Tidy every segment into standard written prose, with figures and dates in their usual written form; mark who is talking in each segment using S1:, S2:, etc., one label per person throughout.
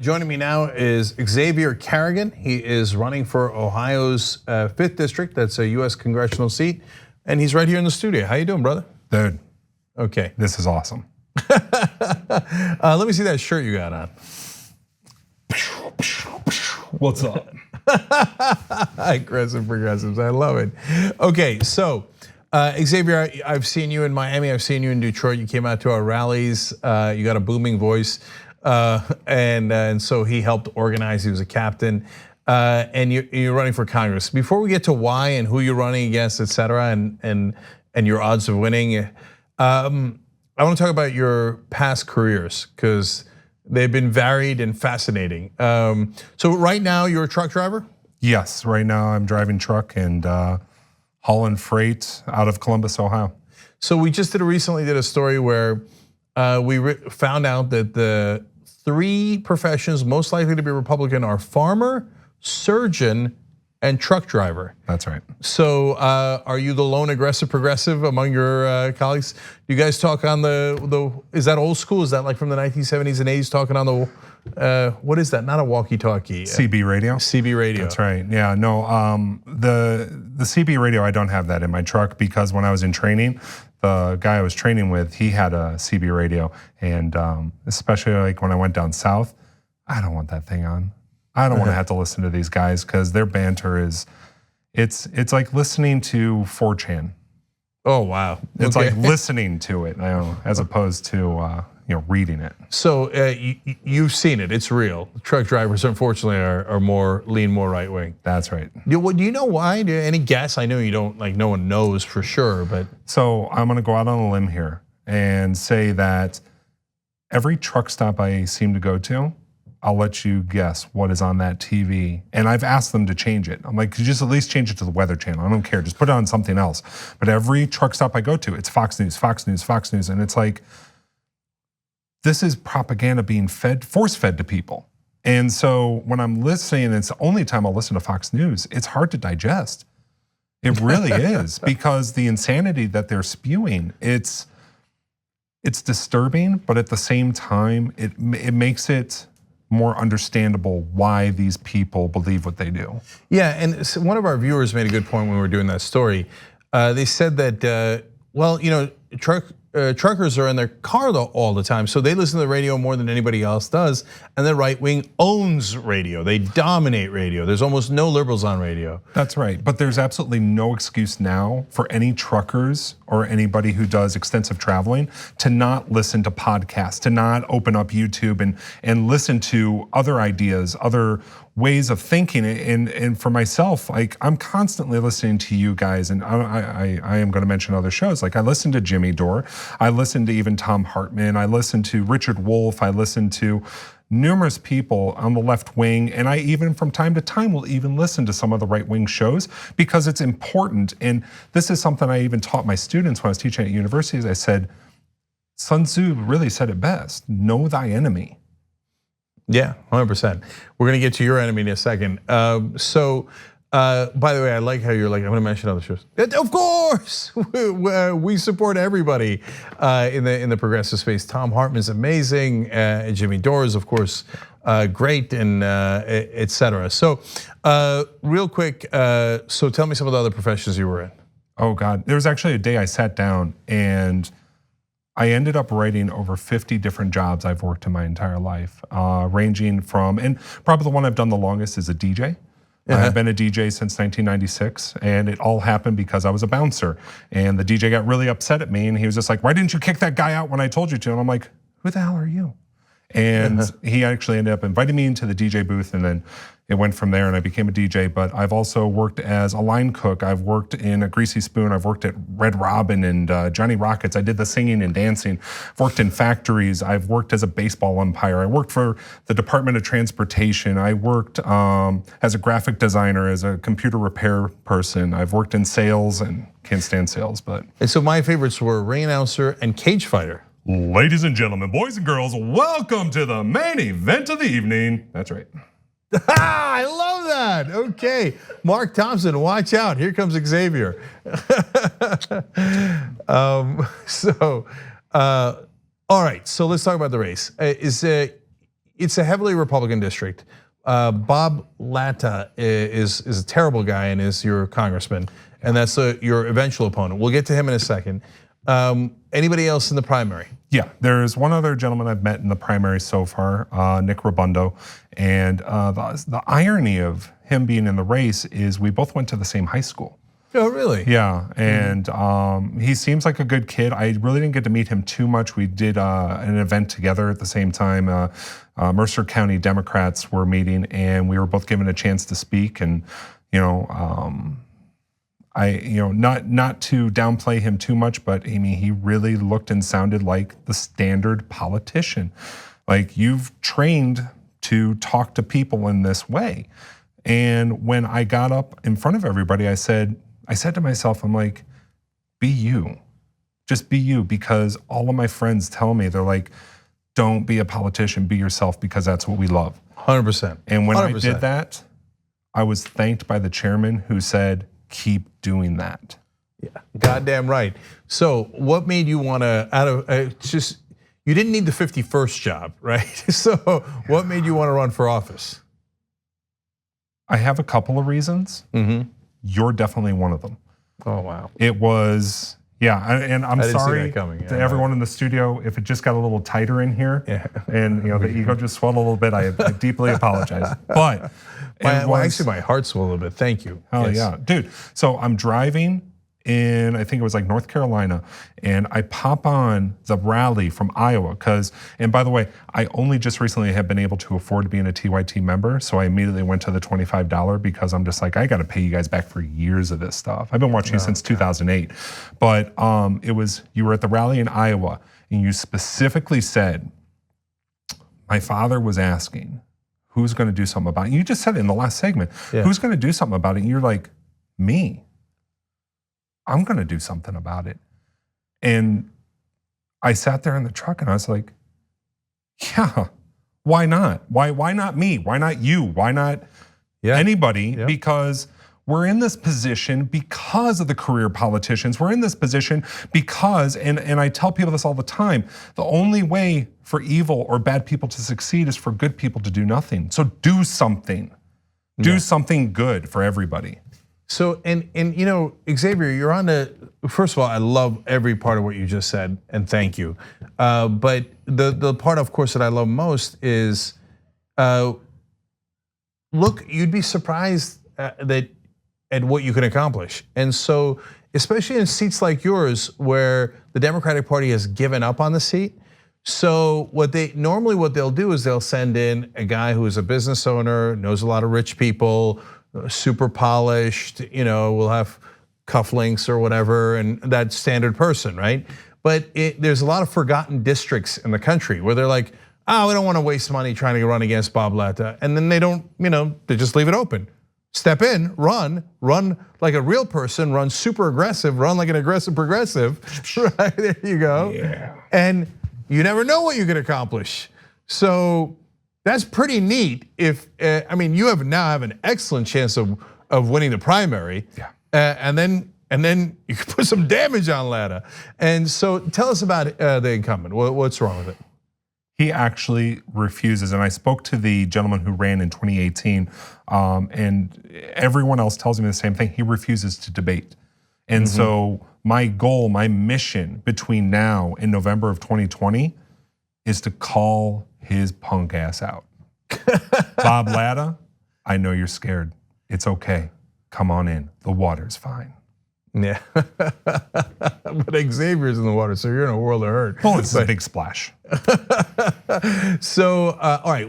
S1: Joining me now is Xavier Carrigan. He is running for Ohio's 5th district. That's a U.S. congressional seat, and he's right here in the studio. How you doing, brother?
S2: Dude.
S1: Okay.
S2: This is awesome.
S1: Let me see that shirt you got on.
S2: What's up?
S1: Aggressive progressives, I love it. Okay, so Xavier, I've seen you in Miami, I've seen you in Detroit. You came out to our rallies. You got a booming voice. And so he helped organize. He was a captain, and you're running for Congress. Before we get to why and who you're running against, et cetera, and your odds of winning, I want to talk about your past careers because they've been varied and fascinating. So right now you're a truck driver?
S2: Yes, right now I'm driving truck and hauling freight out of Columbus, Ohio.
S1: So we just recently did a story where we found out that the 3 professions most likely to be Republican are farmer, surgeon, and truck driver.
S2: That's right.
S1: So are you the lone aggressive progressive among your colleagues? You guys talk on the, is that old school? Is that like from the 1970s and 80s talking on the, what is that? Not a walkie-talkie.
S2: CB radio.
S1: CB radio.
S2: That's right, yeah, no, the CB radio, I don't have that in my truck because when I was in training, the guy I was training with, he had a CB radio, and especially like when I went down south, I don't want that thing on. I don't want to have to listen to these guys because their banter is, it's like listening to 4chan.
S1: Oh wow!
S2: It's like listening to it, as opposed to reading it.
S1: So you've seen it; it's real. Truck drivers, unfortunately, are lean more right wing.
S2: That's right.
S1: Do you know why? Any guess? I know you don't. Like no one knows for sure, but
S2: so I'm going to go out on a limb here and say that every truck stop I seem to go to, I'll let you guess what is on that TV. And I've asked them to change it. I'm like, could you just at least change it to the Weather Channel? I don't care, just put it on something else. But every truck stop I go to, it's Fox News, Fox News, Fox News. And it's like, this is propaganda being force-fed to people. And so when I'm listening, it's the only time I'll listen to Fox News, it's hard to digest. It really is, because the insanity that they're spewing, it's disturbing, but at the same time, it makes it more understandable why these people believe what they do.
S1: Yeah, and one of our viewers made a good point when we were doing that story. They said that, truckers are in their car all the time, so they listen to the radio more than anybody else does. And the right wing owns radio; they dominate radio. There's almost no liberals on radio.
S2: That's right, but there's absolutely no excuse now for any truckers or anybody who does extensive traveling to not listen to podcasts, to not open up YouTube and listen to other ideas, other ways of thinking. And for myself, like I'm constantly listening to you guys, and I am going to mention other shows. Like I listen to Jimmy Dore, I listen to even Tom Hartman, I listen to Richard Wolff, I listen to numerous people on the left wing, and I even from time to time will even listen to some of the right wing shows because it's important. And this is something I even taught my students when I was teaching at universities. I said, Sun Tzu really said it best: know thy enemy.
S1: Yeah, 100%. We're gonna get to your enemy in a second. By the way, I like how you're like, I'm gonna mention other shows. Of course, we support everybody in the progressive space. Tom Hartman's amazing, Jimmy Dore is of course great, and et cetera. So real quick, so tell me some of the other professions you were in.
S2: Oh God, there was actually a day I sat down and I ended up writing over 50 different jobs I've worked in my entire life, ranging from, and probably the one I've done the longest is a DJ. I've been a DJ since 1996, and it all happened because I was a bouncer. And the DJ got really upset at me, and he was just like, why didn't you kick that guy out when I told you to? And I'm like, who the hell are you? And he actually ended up inviting me into the DJ booth, and then it went from there and I became a DJ. But I've also worked as a line cook. I've worked in a Greasy Spoon. I've worked at Red Robin and Johnny Rockets. I did the singing and dancing. I've worked in factories. I've worked as a baseball umpire. I worked for the Department of Transportation. I worked as a graphic designer, as a computer repair person. I've worked in sales and can't stand sales, but.
S1: And so my favorites were ring announcer and cage fighter.
S2: Ladies and gentlemen, boys and girls, welcome to the main event of the evening. That's right.
S1: I love that. Okay, Mark Thompson, watch out. Here comes Xavier. All right, so let's talk about the race. it's a heavily Republican district. Bob Latta is a terrible guy and is your congressman, and that's your eventual opponent. We'll get to him in a second. Anybody else in the primary?
S2: Yeah, there's one other gentleman I've met in the primary so far, Nick Robundo, and the irony of him being in the race is we both went to the same high school.
S1: Oh, really?
S2: Yeah, and he seems like a good kid. I really didn't get to meet him too much. We did an event together at the same time. Mercer County Democrats were meeting, and we were both given a chance to speak. And not to downplay him too much, but I mean, he really looked and sounded like the standard politician. Like, you've trained to talk to people in this way. And when I got up in front of everybody, I said to myself, I'm like, be you, just be you, because all of my friends tell me, they're like, don't be a politician, be yourself, because that's what we love.
S1: 100%.
S2: And when
S1: 100%.
S2: I did that, I was thanked by the chairman, who said, keep doing that.
S1: Yeah, goddamn right. So what made you want to, you didn't need the 51st job, right? So what made you want to run for office?
S2: I have a couple of reasons. You're definitely one of them.
S1: Oh, wow.
S2: It was, yeah, and I'm sorry
S1: to
S2: everyone in the studio if it just got a little tighter in here, and the ego just swelled a little bit. I deeply apologize, but
S1: actually my heart swelled a little bit. Thank you.
S2: Hell yeah, dude. So I'm driving in, I think it was like North Carolina, and I pop on the rally from Iowa, and by the way, I only just recently have been able to afford to be a TYT member, so I immediately went to the $25 because I'm just like, I gotta pay you guys back for years of this stuff. I've been watching you since 2008. But you were at the rally in Iowa, and you specifically said, my father was asking, who's gonna do something about it? You just said it in the last segment. Who's gonna do something about it? And you're like, me. I'm gonna do something about it. And I sat there in the truck and I was like, yeah, why not? Why not me? Why not you? Why not anybody? Because we're in this position because of the career politicians. We're in this position because, and I tell people this all the time, the only way for evil or bad people to succeed is for good people to do nothing. So do something. Do something good for everybody.
S1: So, and Xavier, you're on first of all, I love every part of what you just said, and thank you. But the part, of course, that I love most is, look, you'd be surprised at what you can accomplish. And so, especially in seats like yours, where the Democratic Party has given up on the seat. So what they'll do is they'll send in a guy who is a business owner, knows a lot of rich people, super polished, will have cufflinks or whatever, and that standard person, right? But there's a lot of forgotten districts in the country where they're like, oh, we don't want to waste money trying to run against Bob Latta. And then they don't, they just leave it open. Step in, run like a real person, run super aggressive, run like an aggressive progressive, right? There you go.
S2: Yeah.
S1: And you never know what you can accomplish. So that's pretty neat. You now have an excellent chance of winning the primary.
S2: Yeah.
S1: And then you can put some damage on Latta. And so tell us about the incumbent. What's wrong with it?
S2: He actually refuses, and I spoke to the gentleman who ran in 2018, and everyone else tells me the same thing. He refuses to debate. And so my goal, my mission between now and November of 2020 is to call his punk ass out. Bob Latta, I know you're scared. It's okay. Come on in. The water's fine.
S1: Yeah, but Xavier's in the water, so you're in a world of hurt.
S2: Oh, it's a big splash.
S1: So, all right,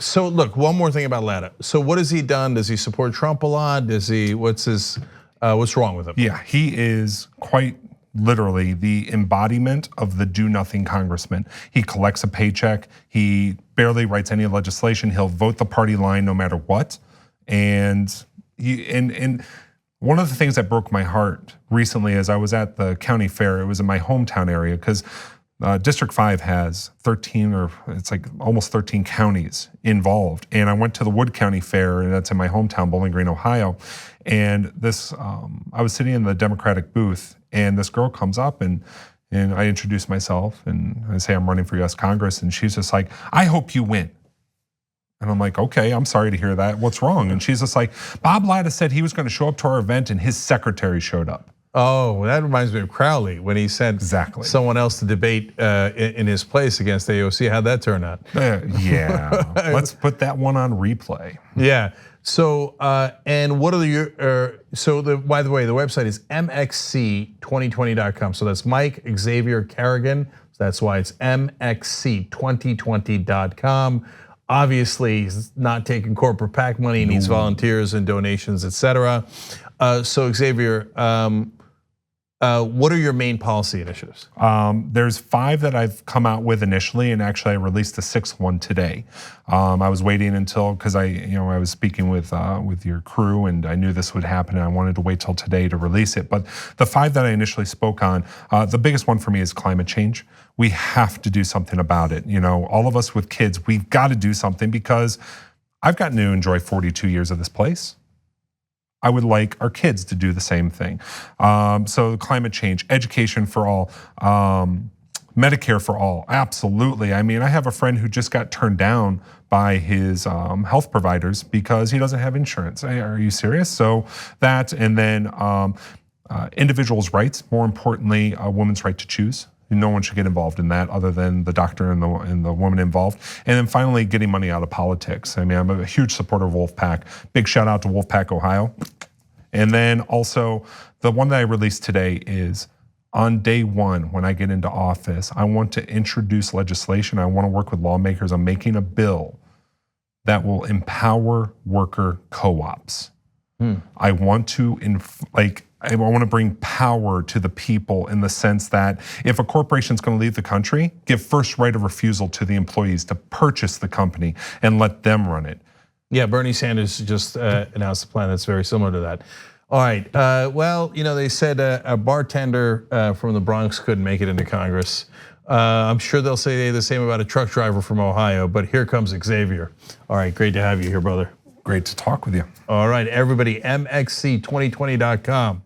S1: so look, one more thing about Latta. So what has he done? Does he support Trump a lot? What's wrong with him?
S2: Yeah, he is quite literally the embodiment of the do-nothing congressman. He collects a paycheck. He barely writes any legislation. He'll vote the party line no matter what. And one of the things that broke my heart recently is I was at the county fair. It was in my hometown area because District 5 has 13 or it's like almost 13 counties involved. And I went to the Wood County Fair, and that's in my hometown, Bowling Green, Ohio. And I was sitting in the Democratic booth, and this girl comes up and And I introduce myself and I say I'm running for US Congress, and she's just like, I hope you win. And I'm like, okay, I'm sorry to hear that. What's wrong? And she's just like, Bob Latta said he was going to show up to our event and his secretary showed up.
S1: Oh, that reminds me of Crowley when he sent someone else to debate in his place against AOC. How'd that turn out?
S2: Yeah, let's put that one on replay.
S1: Yeah. So and what are your by the way, the website is mxc2020.com. So that's Mike Xavier Carrigan. So that's why it's mxc2020.com. Obviously, he's not taking corporate PAC money. He needs volunteers and donations, etc. So Xavier, what are your main policy initiatives?
S2: There's 5 that I've come out with initially, and actually I released the 6th one today. I was waiting until, because I was speaking with your crew, and I knew this would happen, and I wanted to wait till today to release it. But the 5 that I initially spoke on, the biggest one for me is climate change. We have to do something about it. All of us with kids, we've got to do something, because I've gotten to enjoy 42 years of this place. I would like our kids to do the same thing. So climate change, education for all, Medicare for all, absolutely. I mean, I have a friend who just got turned down by his health providers because he doesn't have insurance. Are you serious? So that, and then individuals' rights, more importantly, a woman's right to choose. No one should get involved in that other than the doctor and the woman involved. And then finally, getting money out of politics. I mean, I'm a huge supporter of Wolfpack. Big shout out to Wolfpack, Ohio. And then also, the one that I released today is on day 1, when I get into office, I want to introduce legislation. I want to work with lawmakers on making a bill that will empower worker co-ops. I want to I want to bring power to the people in the sense that if a corporation is going to leave the country, give first right of refusal to the employees to purchase the company and let them run it.
S1: Yeah, Bernie Sanders just announced a plan that's very similar to that. All right, well, they said a bartender from the Bronx couldn't make it into Congress. I'm sure they'll say the same about a truck driver from Ohio, but here comes Xavier. All right, great to have you here, brother.
S2: Great to talk with you.
S1: All right, everybody, mxc2020.com.